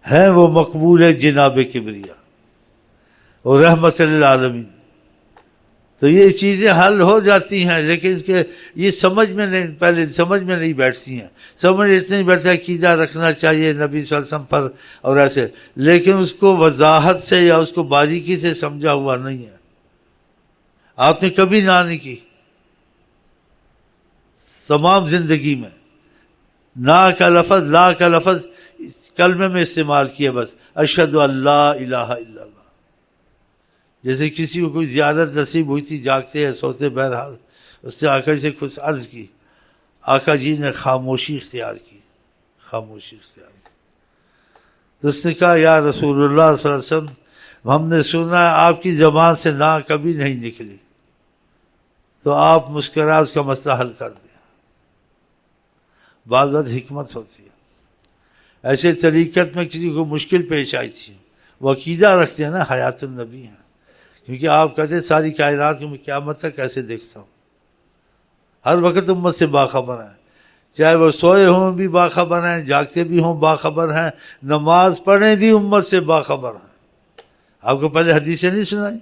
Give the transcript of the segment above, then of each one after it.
ہیں وہ مقبول ہے جناب کبریا اور رحمت للعالمین. تو یہ چیزیں حل ہو جاتی ہیں، لیکن اس کے یہ سمجھ میں نہیں بیٹھتی ہیں. سمجھ اس نہیں بیٹھتا عقیدہ رکھنا چاہیے نبی صلی اللہ علیہ وسلم پر اور ایسے، لیکن اس کو وضاحت سے یا اس کو باریکی سے سمجھا ہوا نہیں ہے. آپ نے کبھی نہ نہیں کی تمام زندگی میں. لا کا لفظ کلمے میں استعمال کیا، بس اشہد ان لا الہ الا اللہ. جیسے کسی کو کوئی زیارت نصیب ہوئی تھی، جاگتے یا سوتے، بہرحال اس سے آقا جی سے کچھ عرض کی، آقا جی نے خاموشی اختیار کی. تو اس نے کہا یا رسول اللہ صلی اللہ علیہ وسلم، ہم نے سنا ہے آپ کی زبان سے نہ کبھی نہیں نکلی، تو آپ مسکرا اس کا مسئلہ حل کر دیں. بعض وقت حکمت ہوتی ہے. ایسے طریقت میں کسی کو مشکل پیش آئی تھی، وہ عقیدہ رکھتے ہیں نا حیات النبی ہیں، کیونکہ آپ کہتے ہیں ساری کائنات کو میں قیامت تک کیسے دیکھتا ہوں. ہر وقت امت سے باخبر ہیں، چاہے وہ سوئے ہوں بھی باخبر ہیں، جاگتے بھی ہوں باخبر ہیں، نماز پڑھیں بھی امت سے باخبر ہیں. آپ کو پہلے حدیثیں نہیں سنائی؟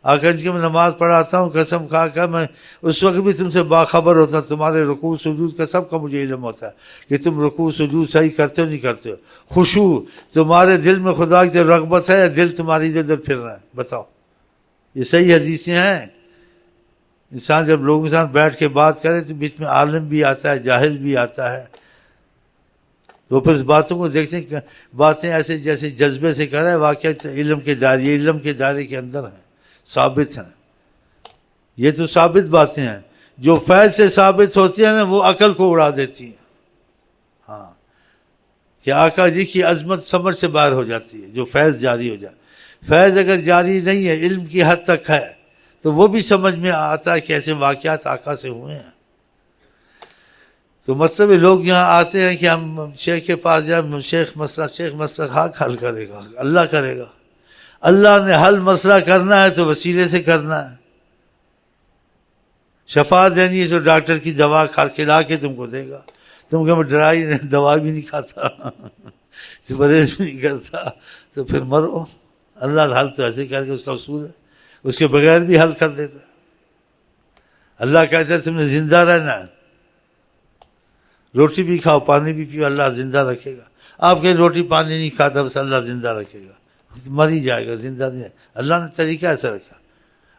آقا جی کہ میں نماز پڑھاتا ہوں، قسم کھا کر میں اس وقت بھی تم سے باخبر ہوتا، تمہارے رکوع سجود کا سب کا مجھے علم ہوتا ہے کہ تم رکوع سجود صحیح کرتے ہو نہیں کرتے ہو. خشوع تمہارے دل میں خدا کی رغبت ہے یا دل تمہاری ادھر پھر رہا ہے؟ بتاؤ. یہ صحیح حدیثیں ہیں. انسان جب لوگوں کے ساتھ بیٹھ کے بات کرے تو بیچ میں عالم بھی آتا ہے، جاہل بھی آتا ہے، تو پھر اس باتوں کو دیکھتے ہیں کہ باتیں ایسے جیسے جذبے سے کر رہا ہے، واقعہ علم کے دائرے کے اندر ہیں، ثابت ہیں. یہ تو ثابت باتیں ہیں. جو فیض سے ثابت ہوتی ہیں نا وہ عقل کو اڑا دیتی ہیں. ہاں کہ آقا جی کی عظمت سمجھ سے باہر ہو جاتی ہے جو فیض جاری ہو جائے. فیض اگر جاری نہیں ہے، علم کی حد تک ہے، تو وہ بھی سمجھ میں آتا ہے کہ ایسے واقعات آقا سے ہوئے ہیں. تو مطلب لوگ یہاں آتے ہیں کہ ہم شیخ کے پاس جائیں، شیخ مسئلہ حق حل کرے گا، اللہ کرے گا. اللہ نے حل مسئلہ کرنا ہے تو وسیلے سے کرنا ہے. شفا دینی ہے تو ڈاکٹر کی دوا کھلا کے تم کو دے گا. تم کہ میں ڈرائی دوا بھی نہیں کھاتا، پرہیز بھی نہیں کرتا، تو پھر مرو. اللہ حل تو ایسے کر کے اس کا اصول ہے، اس کے بغیر بھی حل کر دیتا ہے. اللہ کہتا ہے تم نے زندہ رہنا ہے، روٹی بھی کھاؤ پانی بھی پیو، اللہ زندہ رکھے گا. آپ کہیں روٹی پانی نہیں کھاتا بس اللہ زندہ رکھے گا، مر ہی جائے گا، زندہ نہیں ہے. اللہ نے طریقہ ایسا رکھا،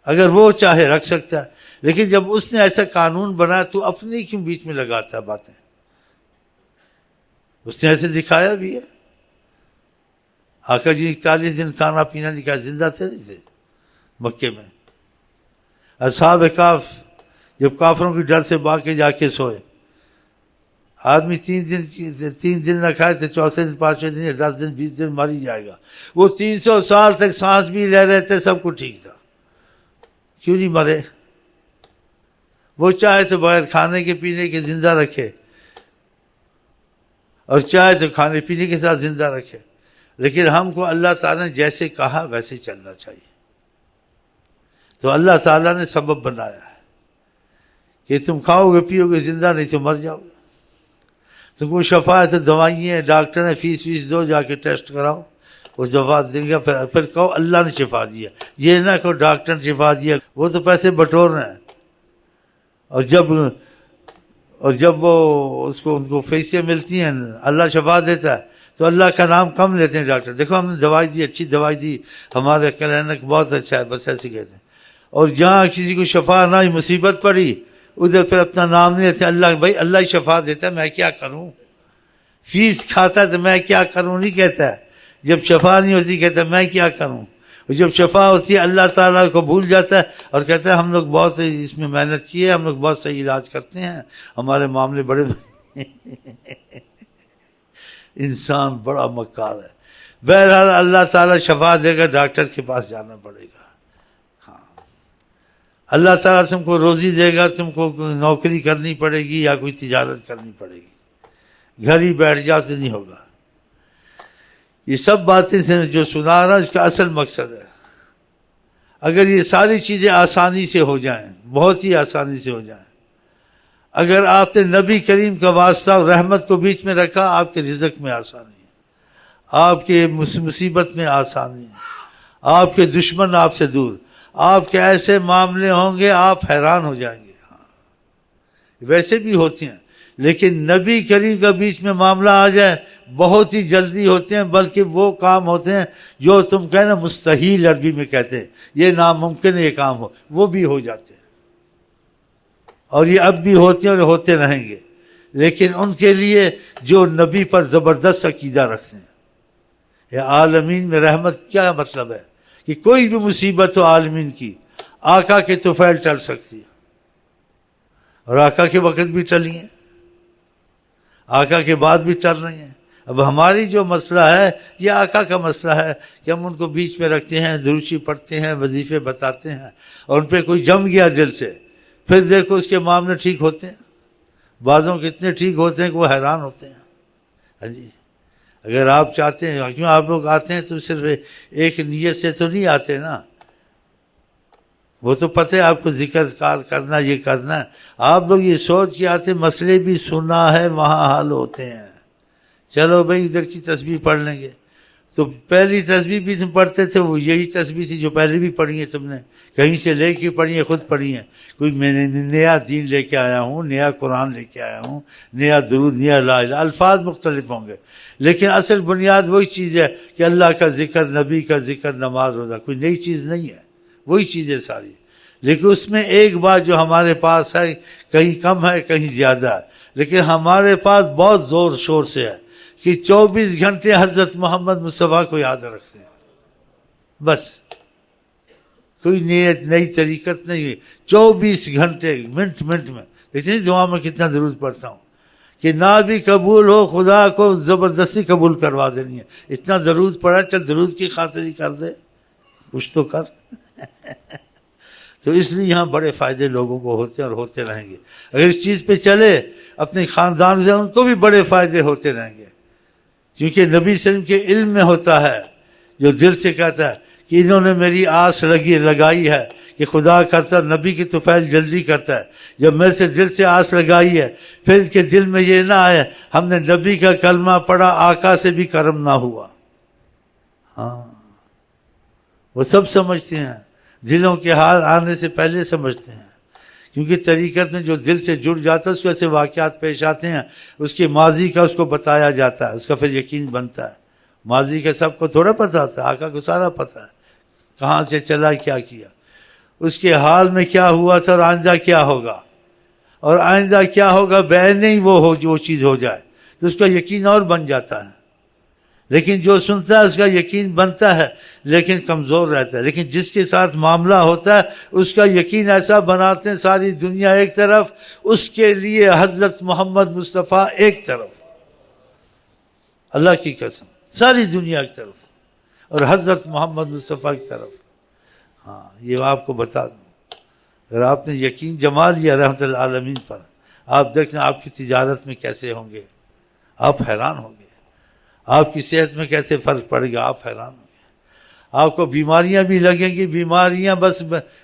اگر وہ چاہے رکھ سکتا ہے. لیکن جب اس نے ایسا قانون بنایا تو اپنے کیوں بیچ میں لگاتا ہے باتیں؟ اس نے ایسے دکھایا بھی ہے. آقا جی 41 دن کھانا پینا نہیں کھایا، زندہ تھے نہیں تھے مکے میں. اصحاب کہف جب کافروں کی ڈر سے بھاگ کے جا کے سوئے، آدمی 3 دن نہ کھائے تو چوتھے دن 5ویں دن 10 دن 20 دن مر ہی جائے گا. وہ 300 سال تک سانس بھی لے رہے تھے، سب کچھ ٹھیک تھا، کیوں نہیں مرے؟ وہ چاہے تو بغیر کھانے کے پینے کے زندہ رکھے، اور چاہے تو کھانے پینے کے ساتھ زندہ رکھے. لیکن ہم کو اللہ تعالیٰ نے جیسے کہا ویسے چلنا چاہیے. تو اللہ تعالیٰ نے سبب بنایا ہے کہ تم کھاؤ گے پیو گے زندہ، نہیں تو مر جاؤ گے. تم کو شفا ہے تو دوائیں ہیں، ڈاکٹر ہیں، فیس دو، جا کے ٹیسٹ کراؤ، وہ شفا دیں گے. پھر کہو اللہ نے شفا دیا، یہ نہ کہو ڈاکٹر نے شفا دیا، وہ تو پیسے بٹور رہے ہیں. اور جب وہ ان کو فیسیں ملتی ہیں، اللہ شفا دیتا ہے تو اللہ کا نام کم لیتے ہیں ڈاکٹر. دیکھو ہم نے دوائی دی، اچھی دوائی دی، ہمارے کلینک بہت اچھا ہے، بس ایسے کہتے ہیں. اور جہاں کسی کو شفا نہ ہوئی، مصیبت پڑی، ادھر پھر اپنا نام نہیں لیتے. اللہ بھائی اللہ ہی شفا دیتا ہے، میں کیا کروں؟ فیس کھاتا ہے تو میں کیا کروں نہیں کہتا ہے. جب شفا نہیں ہوتی کہتا ہے میں کیا کروں. اور جب شفا ہوتی ہے اللہ تعالیٰ کو بھول جاتا ہے اور کہتا ہے ہم لوگ بہت اس میں محنت کی ہے، ہم لوگ بہت صحیح علاج کرتے ہیں، ہمارے معاملے بڑے انسان بڑا مکار ہے. بہرحال اللہ تعالیٰ شفا دے گا، ڈاکٹر کے پاس جانا پڑے گا. ہاں اللہ تعالیٰ تم کو روزی دے گا، تم کو نوکری کرنی پڑے گی یا کوئی تجارت کرنی پڑے گی، گھر ہی بیٹھ جاؤ تو نہیں ہوگا. یہ سب باتیں سے جو سنا رہا اس کا اصل مقصد ہے. اگر یہ ساری چیزیں آسانی سے ہو جائیں، بہت ہی آسانی سے ہو جائیں، اگر آپ نے نبی کریم کا واسطہ اور رحمت کو بیچ میں رکھا، آپ کے رزق میں آسانی ہے، آپ کے مصیبت میں آسانی، آپ کے دشمن آپ سے دور، آپ کے ایسے معاملے ہوں گے آپ حیران ہو جائیں گے. ویسے بھی ہوتے ہیں، لیکن نبی کریم کا بیچ میں معاملہ آ جائے بہت ہی جلدی ہوتے ہیں، بلکہ وہ کام ہوتے ہیں جو تم کہنا مستحیل عربی میں کہتے ہیں، یہ ناممکن یہ کام ہو، وہ بھی ہو جاتے ہیں. اور یہ اب بھی ہوتے ہیں اور ہوتے رہیں گے. لیکن ان کے لیے جو نبی پر زبردست عقیدہ رکھتے ہیں. یہ عالمین میں رحمت کیا مطلب ہے؟ کہ کوئی بھی مصیبت ہو عالمین کی، آقا کے طفیل ٹل سکتی ہے، اور آقا کے وقت بھی ٹلی ہیں، آقا کے بعد بھی ٹل رہی ہیں. اب ہماری جو مسئلہ ہے یہ آقا کا مسئلہ ہے کہ ہم ان کو بیچ میں رکھتے ہیں، دروشی پڑھتے ہیں، وظیفے بتاتے ہیں، اور ان پہ کوئی جم گیا دل سے، پھر دیکھو اس کے معاملے ٹھیک ہوتے ہیں. بعضوں کے اتنے ٹھیک ہوتے ہیں کہ وہ حیران ہوتے ہیں. ہاں جی، اگر آپ چاہتے ہیں، کیوں آپ لوگ آتے ہیں تو صرف ایک نیت سے تو نہیں آتے نا، وہ تو پتہ ہے آپ کو ذکر کار کرنا، یہ کرنا ہے. آپ لوگ یہ سوچ کے آتے مسئلے بھی سنا ہے وہاں حل ہوتے ہیں. چلو بھائی ادھر کی تسبیح پڑھ لیں گے، تو پہلی تسبیح بھی تم پڑھتے تھے وہ یہی تسبیح تھی جو پہلے بھی پڑھی ہے تم نے، کہیں سے لے کے پڑھی ہے، خود پڑھی ہے. کوئی میں نے نیا دین لے کے آیا ہوں، نیا قرآن لے کے آیا ہوں، نیا درود، نیا لا الہ، الفاظ مختلف ہوں گے لیکن اصل بنیاد وہی چیز ہے کہ اللہ کا ذکر، نبی کا ذکر، نماز، روزہ. کوئی نئی چیز نہیں ہے، وہی چیزیں ساری. لیکن اس میں ایک بات جو ہمارے پاس ہے، کہیں کم ہے کہیں زیادہ ہے، لیکن ہمارے پاس بہت زور شور سے ہے کہ 24 گھنٹے حضرت محمد مصطفیٰ کو یاد رکھتے ہیں. بس کوئی نئی طریقت نہیں ہے. 24 گھنٹے، منٹ منٹ میں. دیکھتے ہیں دعا میں کتنا درود پڑھتا ہوں کہ نہ بھی قبول ہو، خدا کو زبردستی قبول کروا دینی ہے. اتنا درود پڑھا، چل درود کی خاطر ہی کر دے، کچھ تو کر. تو اس لیے یہاں بڑے فائدے لوگوں کو ہوتے ہیں اور ہوتے رہیں گے. اگر اس چیز پہ چلے اپنے خاندان سے، ان کو بھی بڑے فائدے ہوتے رہیں گے. کیونکہ نبی صلی اللہ علیہ وسلم کے علم میں ہوتا ہے، جو دل سے کہتا ہے کہ انہوں نے میری آس لگائی ہے کہ خدا کرتا نبی کی طفیل جلدی کرتا ہے. جب میرے سے دل سے آس لگائی ہے، پھر ان کے دل میں یہ نہ آئے ہم نے نبی کا کلمہ پڑھا، آقا سے بھی کرم نہ ہوا. ہاں وہ سب سمجھتے ہیں، دلوں کے حال آنے سے پہلے سمجھتے ہیں. کیونکہ طریقت میں جو دل سے جڑ جاتا ہے اس کو ایسے واقعات پیش آتے ہیں، اس کے ماضی کا اس کو بتایا جاتا ہے، اس کا پھر یقین بنتا ہے. ماضی کا سب کو تھوڑا پتہ ہوتا ہے، آقا کو سارا پتہ ہے، کہاں سے چلا، کیا کیا، اس کے حال میں کیا ہوا تھا اور آئندہ کیا ہوگا. اور آئندہ کیا ہوگا بیان نہیں وہ چیز ہو جائے تو اس کا یقین اور بن جاتا ہے. لیکن جو سنتا ہے اس کا یقین بنتا ہے لیکن کمزور رہتا ہے. لیکن جس کے ساتھ معاملہ ہوتا ہے اس کا یقین ایسا بناتے ہیں ساری دنیا ایک طرف، اس کے لیے حضرت محمد مصطفیٰ ایک طرف. اللہ کی قسم ساری دنیا ایک طرف اور حضرت محمد مصطفیٰ کی طرف. ہاں یہ آپ کو بتا دوں، اگر آپ نے یقین جما لیا رحمت العالمین پر، آپ دیکھیں آپ کی تجارت میں کیسے ہوں گے، آپ حیران ہوں گے. آپ کی صحت میں کیسے فرق پڑے گا، آپ حیران ہوں گے. آپ کو بیماریاں بھی لگیں گی، بیماریاں بس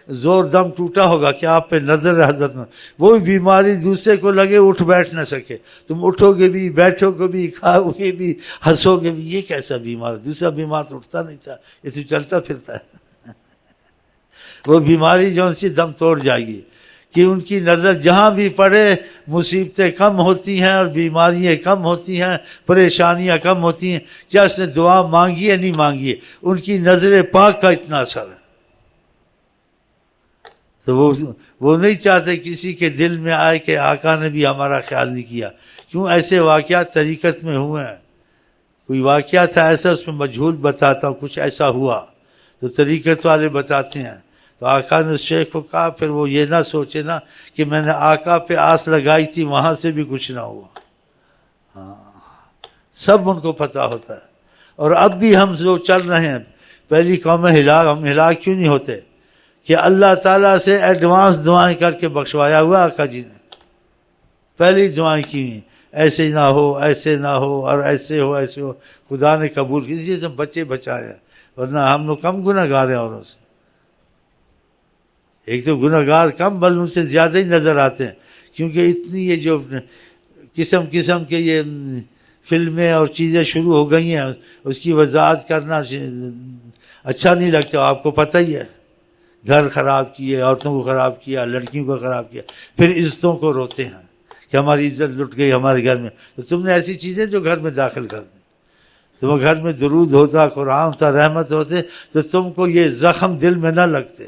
زور دم ٹوٹا ہوگا کہ آپ پہ نظر ہے حضرت میں. وہی بیماری دوسرے کو لگے اٹھ بیٹھ نہ سکے، تم اٹھو گے بھی، بیٹھو گے بھی، کھاؤ گے بھی، ہنسو گے بھی. یہ کیسا بیمار؟ دوسرا بیمار تو اٹھتا نہیں تھا، اسے چلتا پھرتا ہے. وہ بیماری جو ان سے دم توڑ جائے گی کہ ان کی نظر جہاں بھی پڑے مصیبتیں کم ہوتی ہیں اور بیماریاں کم ہوتی ہیں، پریشانیاں کم ہوتی ہیں. کیا اس نے دعا مانگی ہے؟ نہیں مانگی ہے، ان کی نظر پاک کا اتنا اثر ہے. تو وہ نہیں چاہتے کسی کے دل میں آئے کہ آقا نے بھی ہمارا خیال نہیں کیا. کیوں ایسے واقعات طریقت میں ہوئے ہیں. کوئی واقعہ تھا ایسا، اس میں مجہول بتاتا ہوں، کچھ ایسا ہوا تو طریقت والے بتاتے ہیں. تو آقا نے اس شیخ کو کہا پھر وہ یہ نہ سوچے نا کہ میں نے آقا پہ آس لگائی تھی وہاں سے بھی کچھ نہ ہوا. ہاں سب ان کو پتہ ہوتا ہے. اور اب بھی ہم جو چل رہے ہیں پہلی قوم ہم ہلاک کیوں نہیں ہوتے کہ اللہ تعالیٰ سے ایڈوانس دعائیں کر کے بخشوایا ہوا آقا جی نے. پہلی دعائیں کی ہیں ایسے نہ ہو، ایسے نہ ہو، اور ایسے ہو، ایسے ہو. خدا نے قبول کی، اس لیے بچے بچائے ہیں، ورنہ ہم لوگ کم گناہ گار ہیں اوروں سے. ایک تو گناہ گار کم بل ان سے زیادہ ہی نظر آتے ہیں، کیونکہ اتنی یہ جو قسم قسم کے یہ فلمیں اور چیزیں شروع ہو گئی ہیں، اس کی وضاحت کرنا اچھا نہیں لگتا، آپ کو پتہ ہی ہے، گھر خراب کیے، عورتوں کو خراب کیا، لڑکیوں کو خراب کیا، پھر عزتوں کو روتے ہیں کہ ہماری عزت لٹ گئی ہمارے گھر میں. تو تم نے ایسی چیزیں جو گھر میں داخل کر دیں. تمہیں گھر میں درود ہوتا، قرآن ہوتا، رحمت ہوتے، تو تم کو یہ زخم دل میں نہ لگتے.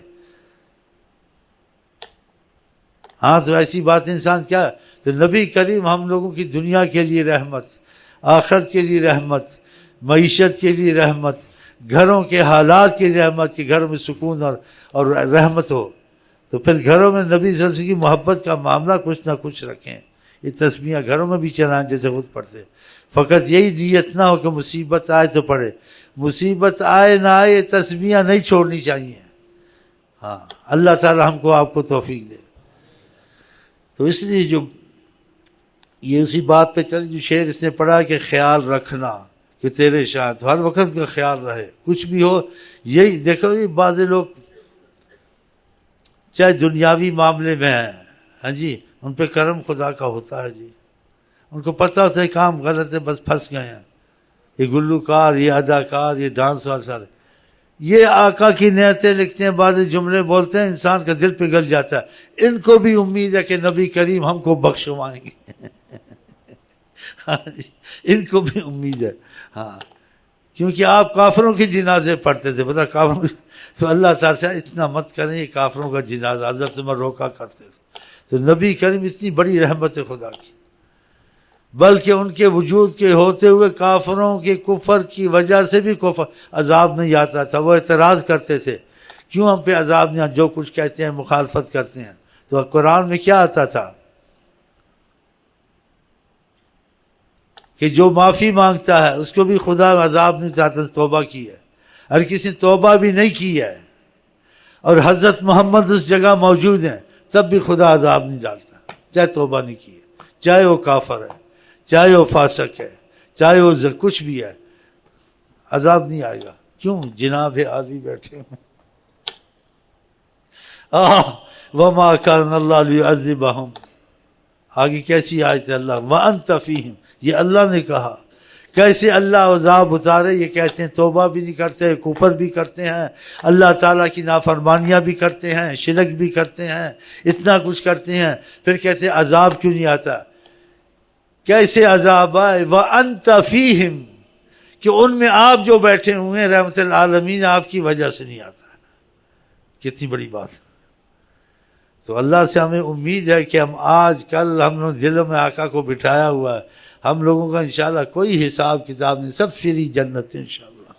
ہاں تو ایسی بات انسان کیا. تو نبی کریم ہم لوگوں کی دنیا کے لیے رحمت، آخرت کے لیے رحمت، معیشت کے لیے رحمت، گھروں کے حالات کے لیے رحمت، کہ گھروں میں سکون اور رحمت ہو. تو پھر گھروں میں نبی صلی اللہ علیہ وسلم کی محبت کا معاملہ کچھ نہ کچھ رکھیں. یہ تسمیہ گھروں میں بھی چلائیں جیسے خود پڑھتے. فقط یہی نیت نہ ہو کہ مصیبت آئے تو پڑھے، مصیبت آئے نہ آئے تسمیہ نہیں چھوڑنی چاہیے. ہاں اللہ تعالی ہم کو آپ کو توفیق دے. تو اس لیے جو یہ اسی بات پہ چل جو شعر اس نے پڑھا کہ خیال رکھنا کہ تیرے شاید ہر وقت کا خیال رہے، کچھ بھی ہو. یہی دیکھو یہ بعض لوگ چاہے دنیاوی معاملے میں ہیں، ہاں جی، ان پہ کرم خدا کا ہوتا ہے جی. ان کو پتہ ہوتا ہے کام غلط ہے، بس پھنس گئے ہیں. یہ گلوکار، یہ اداکار، یہ ڈانس والے سارے یہ آقا کی نعتیں لکھتے ہیں، بعض جملے بولتے ہیں، انسان کا دل پگھل جاتا ہے. ان کو بھی امید ہے کہ نبی کریم ہم کو بخشوائیں گے. ان کو بھی امید ہے. ہاں کیونکہ آپ کافروں کے جنازے پڑھتے تھے، پتہ کافروں. تو اللہ تعالیٰ سے اتنا مت کریں، یہ کافروں کا جنازہ حضرت عمر روکا کرتے تھے. تو نبی کریم اتنی بڑی رحمت ہے خدا کی، بلکہ ان کے وجود کے ہوتے ہوئے کافروں کے کفر کی وجہ سے بھی کفر عذاب نہیں آتا تھا. وہ اعتراض کرتے تھے کیوں ہم پہ عذاب نہیں، جو کچھ کہتے ہیں مخالفت کرتے ہیں. تو قرآن میں کیا آتا تھا کہ جو معافی مانگتا ہے اس کو بھی خدا عذاب نہیں چاہتا، توبہ کی ہے. ہر کسی نے توبہ بھی نہیں کی ہے اور حضرت محمد اس جگہ موجود ہیں تب بھی خدا عذاب نہیں ڈالتا، چاہے توبہ نہیں کی ہے، چاہے وہ کافر ہے، چاہے وہ فاسق ہے، چاہے وہ کچھ بھی ہے، عذاب نہیں آئے گا. کیوں؟ جناب عالی بیٹھے ہیں. وَمَا كَانَ اللَّهُ لِيُعَذِّبَهُمْ. آگے کیسی آیت ہے اللہ وَأَنْتَ فِيهِمْ، یہ اللہ نے کہا. کیسے اللہ عذاب اتارے؟ یہ کہتے ہیں توبہ بھی نہیں کرتے، کفر بھی کرتے ہیں، اللہ تعالیٰ کی نافرمانیاں بھی کرتے ہیں، شرک بھی کرتے ہیں، اتنا کچھ کرتے ہیں، پھر کیسے عذاب کیوں نہیں آتا؟ کیسے عذاب آئے؟ وَأَنْتَ فِيهِمْ، کہ ان میں آپ جو بیٹھے ہوئے ہیں رحمت العالمین آپ کی وجہ سے نہیں آتا. کتنی بڑی بات. تو اللہ سے ہمیں امید ہے کہ ہم آج کل ہم نے دلوں میں آقا کو بٹھایا ہوا ہے. ہم لوگوں کا انشاءاللہ کوئی حساب کتاب نہیں، سب فری جنت انشاءاللہ.